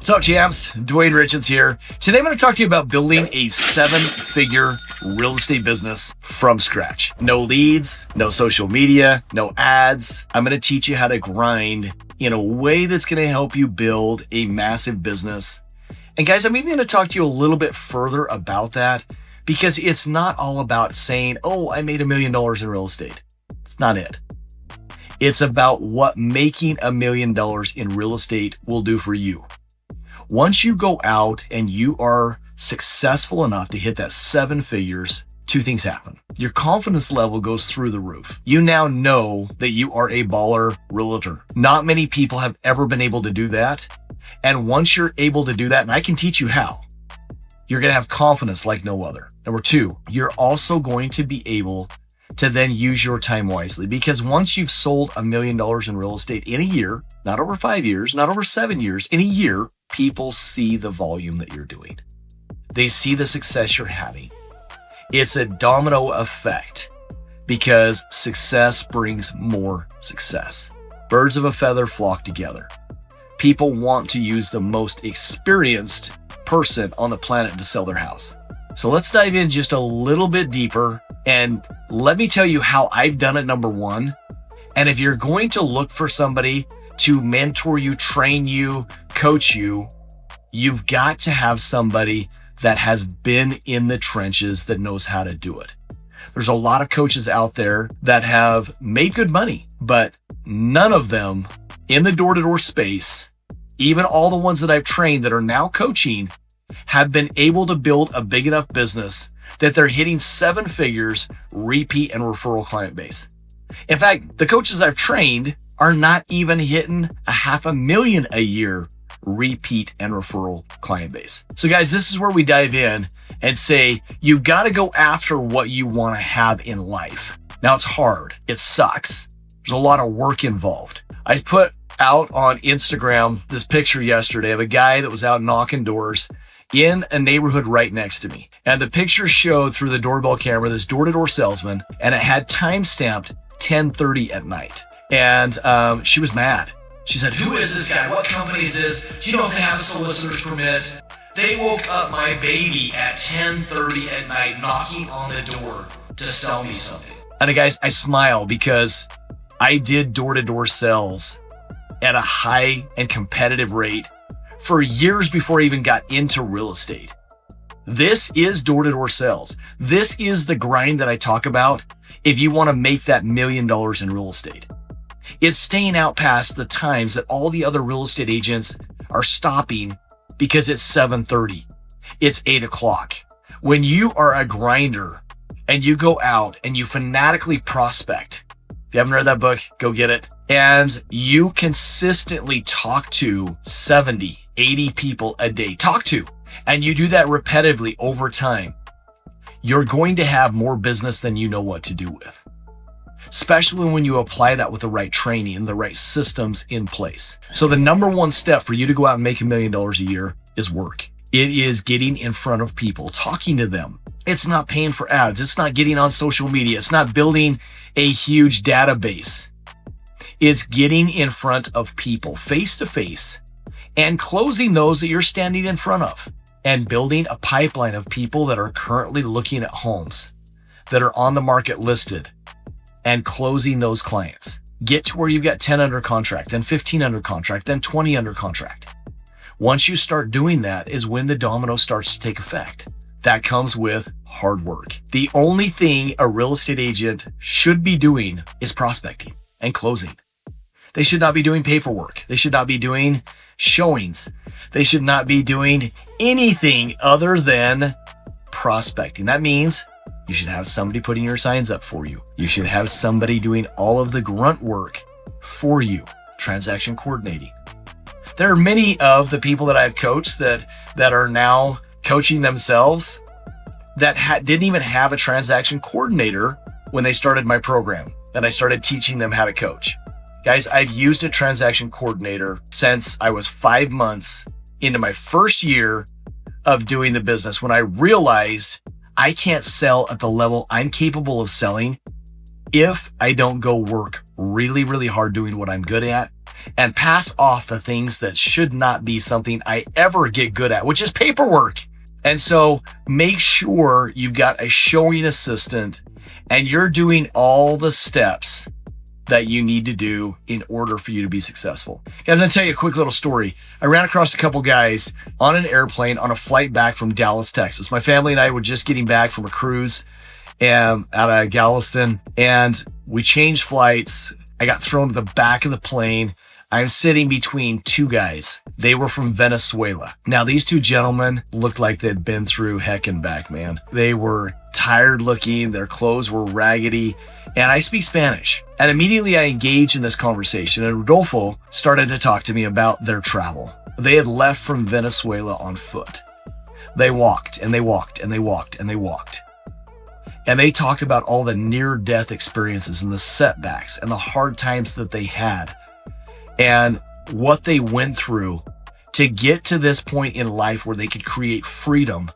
What's up, champs? Dwayne Richards here. Today I'm going to talk to you about building a 7-figure real estate business from scratch. No leads, no social media, no ads. I'm going to teach you how to grind in a way that's going to help you build a massive business. And guys, I'm even going to talk to you a little bit further about that because it's not all about saying, oh, I made $1 million in real estate. It's not it. It's about what making $1 million in real estate will do for you. Once you go out and you are successful enough to hit that 7 figures, 2 things happen. Your confidence level goes through the roof. You now know that you are a baller realtor. Not many people have ever been able to do that. And once you're able to do that, and I can teach you how, you're going to have confidence like no other. Number 2, you're also going to be able to then use your time wisely, because once you've sold $1 million in real estate in a year, not over 5 years, not over 7 years, in a year, people see the volume that you're doing. They see the success you're having. It's a domino effect because success brings more success. Birds of a feather flock together. People want to use the most experienced person on the planet to sell their house. So let's dive in just a little bit deeper and let me tell you how I've done it, number 1. And if you're going to look for somebody to mentor you, train you, coach you, you've got to have somebody that has been in the trenches that knows how to do it. There's a lot of coaches out there that have made good money, but none of them in the door-to-door space, even all the ones that I've trained that are now coaching, have been able to build a big enough business that they're hitting 7 figures, repeat and referral client base. In fact, the coaches I've trained are not even hitting $500,000 a year repeat and referral client base. So guys, this is where we dive in and say, you've got to go after what you want to have in life. Now it's hard. It sucks. There's a lot of work involved. I put out on Instagram this picture yesterday of a guy that was out knocking doors in a neighborhood right next to me. And the picture showed through the doorbell camera this door-to-door salesman, and it had time-stamped 10:30 at night. And she was mad. She said, "Who is this guy? What company is this? Do you know if they have a solicitor's permit? They woke up my baby at 10:30 at night knocking on the door to sell me something." And guys, I smile because I did door-to-door sales at a high and competitive rate for years before I even got into real estate. This is door-to-door sales. This is the grind that I talk about if you want to make that $1 million in real estate. It's staying out past the times that all the other real estate agents are stopping because it's 7:30. It's 8 o'clock. When you are a grinder and you go out and you fanatically prospect, if you haven't read that book, go get it. And you consistently talk to 70, 80 people a day, and you do that repetitively over time, you're going to have more business than you know what to do with. Especially when you apply that with the right training and the right systems in place. So the number 1 step for you to go out and make $1 million a year is work. It is getting in front of people, talking to them. It's not paying for ads. It's not getting on social media. It's not building a huge database. It's getting in front of people face to face and closing those that you're standing in front of and building a pipeline of people that are currently looking at homes that are on the market listed and closing those clients. Get to where you've got 10 under contract, then 15 under contract, then 20 under contract. Once you start doing that is when the domino starts to take effect. That comes with hard work. The only thing a real estate agent should be doing is prospecting and closing. They should not be doing paperwork. They should not be doing showings. They should not be doing anything other than prospecting. That means you should have somebody putting your signs up for you. You should have somebody doing all of the grunt work for you, transaction coordinating. There are many of the people that I've coached that are now coaching themselves that didn't even have a transaction coordinator when they started my program and I started teaching them how to coach. Guys, I've used a transaction coordinator since I was 5 months into my first year of doing the business when I realized I can't sell at the level I'm capable of selling if I don't go work really, really hard doing what I'm good at and pass off the things that should not be something I ever get good at, which is paperwork. And so make sure you've got a showing assistant and you're doing all the steps that you need to do in order for you to be successful. Guys, I'm gonna tell you a quick little story. I ran across a couple guys on an airplane on a flight back from Dallas, Texas. My family and I were just getting back from a cruise out of Galveston, and we changed flights. I got thrown to the back of the plane. I'm sitting between two guys. They were from Venezuela. Now, these two gentlemen looked like they'd been through heck and back, man. They were tired looking. Their clothes were raggedy. And I speak Spanish. And immediately I engaged in this conversation, and Rodolfo started to talk to me about their travel. They had left from Venezuela on foot. They walked and they walked and they walked and they walked. And they talked about all the near-death experiences and the setbacks and the hard times that they had and what they went through to get to this point in life where they could create freedom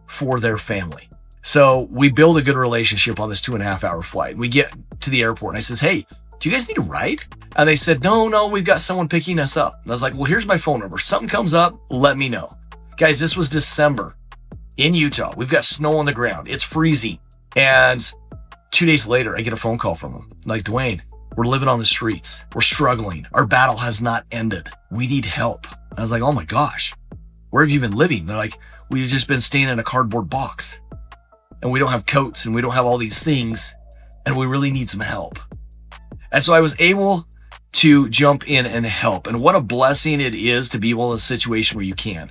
for their family. So we build a good relationship on this 2.5-hour flight. We get to the airport and I says, hey, do you guys need a ride? And they said, no, we've got someone picking us up. And I was like, well, here's my phone number. Something comes up, let me know. Guys, this was December in Utah. We've got snow on the ground. It's freezing. And 2 days later, I get a phone call from them. Like, Dwayne, we're living on the streets. We're struggling. Our battle has not ended. We need help. I was like, oh my gosh, where have you been living? They're like, we've just been staying in a cardboard box and we don't have coats and we don't have all these things and we really need some help. And so I was able to jump in and help. And what a blessing it is to be able in a situation where you can.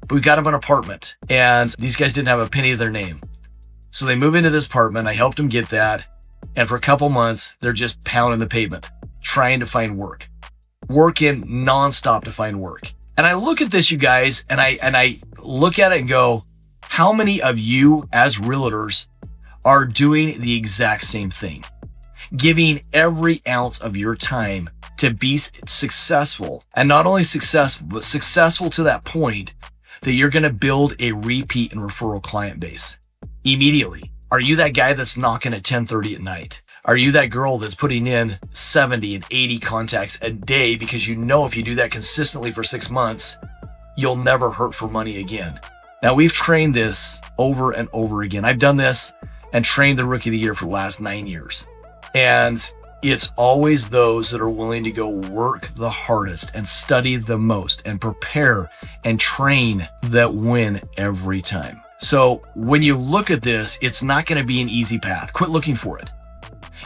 But we got them an apartment and these guys didn't have a penny to their name. So they move into this apartment. I helped them get that. And for a couple months, they're just pounding the pavement, trying to find work, working nonstop to find work. And I look at this, you guys, and I look at it and go, how many of you as realtors are doing the exact same thing? Giving every ounce of your time to be successful, and not only successful, but successful to that point that you're going to build a repeat and referral client base immediately. Are you that guy that's knocking at 10:30 at night? Are you that girl that's putting in 70 and 80 contacts a day because you know if you do that consistently for 6 months, you'll never hurt for money again? Now, we've trained this over and over again. I've done this and trained the Rookie of the Year for the last 9 years. And it's always those that are willing to go work the hardest and study the most and prepare and train that win every time. So when you look at this, it's not going to be an easy path. Quit looking for it.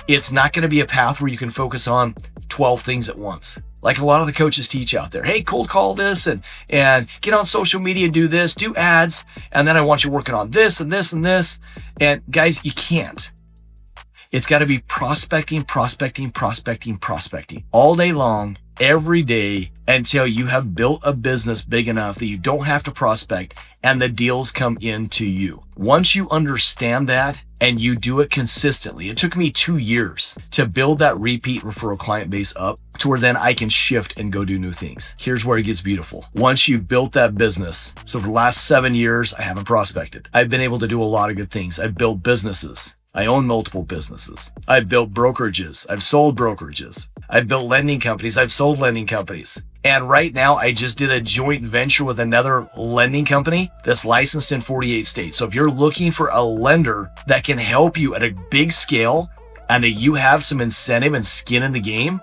It's not going to be a path where you can focus on 12 things at once. Like a lot of the coaches teach out there. Hey, cold call this and get on social media and do this, do ads. And then I want you working on this and this and this. And guys, you can't. It's got to be prospecting all day long, every day, until you have built a business big enough that you don't have to prospect and the deals come into you. Once you understand that and you do it consistently, it took me 2 years to build that repeat referral client base up to where then I can shift and go do new things. Here's where it gets beautiful. Once you've built that business, so for the last 7 years, I haven't prospected. I've been able to do a lot of good things. I've built businesses. I own multiple businesses. I've built brokerages. I've sold brokerages. I've built lending companies. I've sold lending companies. And right now, I just did a joint venture with another lending company that's licensed in 48 states. So if you're looking for a lender that can help you at a big scale and that you have some incentive and skin in the game,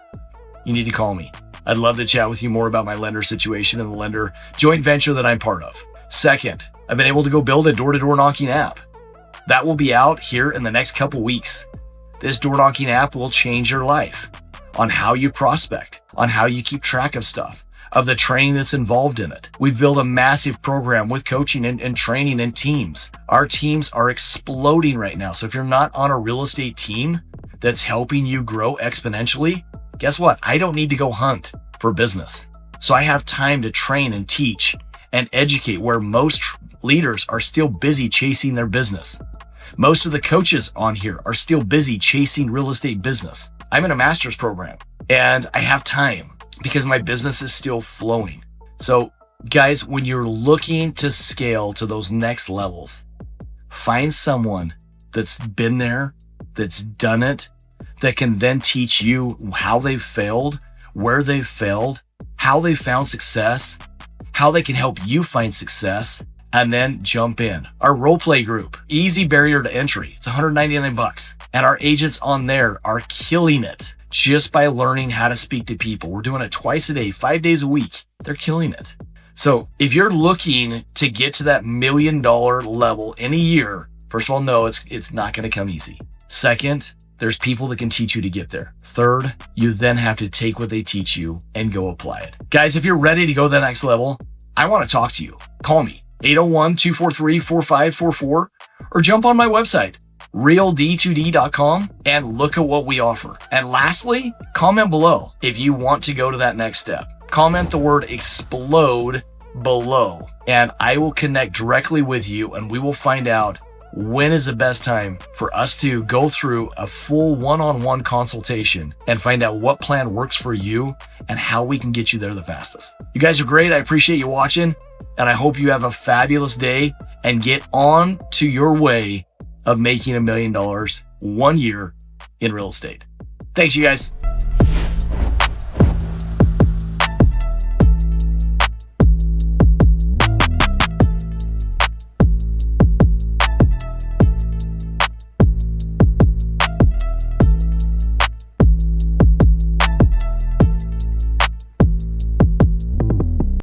you need to call me. I'd love to chat with you more about my lender situation and the lender joint venture that I'm part of. Second, I've been able to go build a door-to-door knocking app. That will be out here in the next couple weeks. This door knocking app will change your life on how you prospect, on how you keep track of stuff, of the training that's involved in it. We've built a massive program with coaching and training and teams. Our teams are exploding right now. So if you're not on a real estate team that's helping you grow exponentially, guess what? I don't need to go hunt for business. So I have time to train and teach and educate where most leaders are still busy chasing their business. Most of the coaches on here are still busy chasing real estate business. I'm in a master's program and I have time because my business is still flowing. So guys, when you're looking to scale to those next levels, find someone that's been there, that's done it, that can then teach you how they've failed, where they've failed, how they found success, how they can help you find success, and then jump in. Our roleplay group, easy barrier to entry. It's $199. And our agents on there are killing it just by learning how to speak to people. We're doing it twice a day, 5 days a week. They're killing it. So if you're looking to get to that $1 million level in a year, first of all, no, it's not going to come easy. Second, there's people that can teach you to get there. Third, you then have to take what they teach you and go apply it. Guys, if you're ready to go to the next level, I want to talk to you. Call me, 801-243-4544, or jump on my website, reald2d.com, and look at what we offer. And lastly, comment below if you want to go to that next step. Comment the word explode below, and I will connect directly with you, and we will find out when is the best time for us to go through a full one-on-one consultation and find out what plan works for you and how we can get you there the fastest. You guys are great. I appreciate you watching, and I hope you have a fabulous day and get on to your way of making $1 million 1 year in real estate. Thanks, you guys.